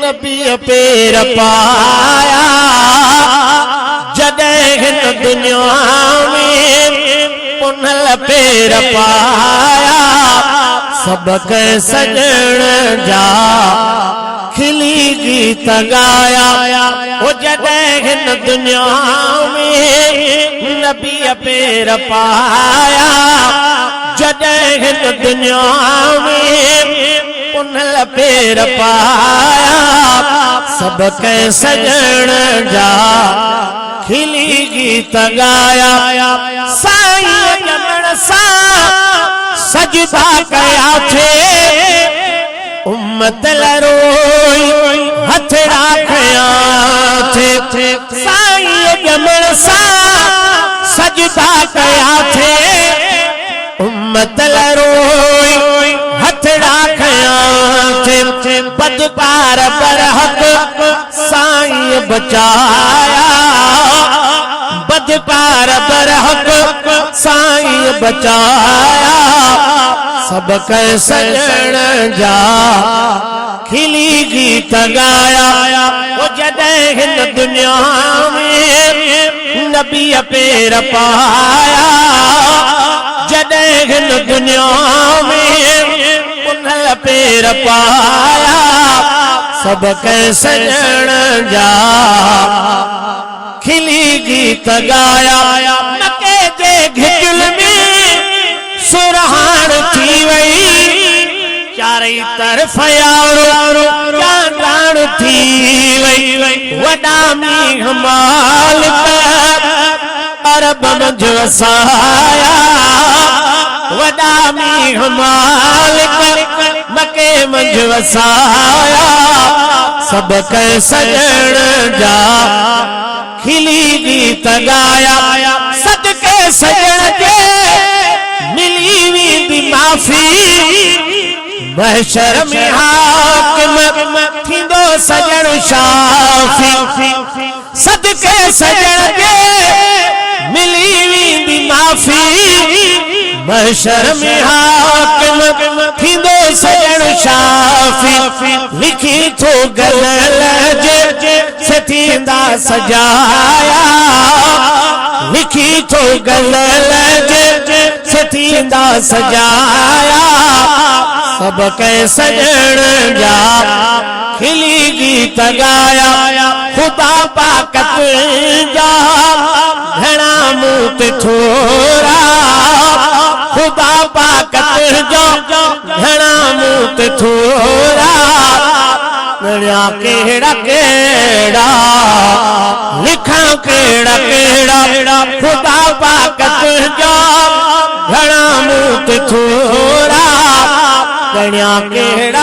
नबी पेर पाया जॾहिं हिन दुनिया में पुनल पेर पाया सबक सजण जा खिली गीत गाया वो जॾहिं हिन दुनिया में नबी पेर पाया जॾहिं हिन दुनिया में पुनल पेर पाया सबक सजण जा खिली गीत गाया साईं ॼमण सां सजदा कया थे उम्मत लरोई हथड़ा खया थे साईं ॼमण सां सजदा कया थे उम्मत लरोई हथड़ा खया थे बदकार बरहक साईं बचाया बदकार बरहक साईं बचाया सबक सजण जा खिली गीत गाया वो जॾहिं हिन दुनिया में नबी पेर पाया जॾहिं हिन दुनिया में पुनल पेर पाया सबक सजण जा खिली गीत गाया मके जे घिजल में सुरहान थी वई चारे तरफ यारो जान थी वई वॾा मींह मालिक अरब मंझ वसाया वॾा मींह मालिक मके मंझ वसाया सबक सजण जा खिली गीत गाया सदके सजण जे मिली वेंदी माफ़ी महशर में हाकिम थींदो सजण शाफी सदके सजण जे मिली वेंदी माफ़ी महशर में हाकिम थींदो सजण शाफी लिखी थो गलल जे से थींदा सजाया लिखी थो गलल जे से थींदा सजाया सबक सजण जा खिली गीत गाया खुदा पाकत जा घणा मूत थोरा खुदा पाकत जो घणा मूत थोरा गणिया केड़ा केड़ा लिखा केड़ा केड़ा खुदा पाकत जो घणा मूत थोरा गणिया केड़ा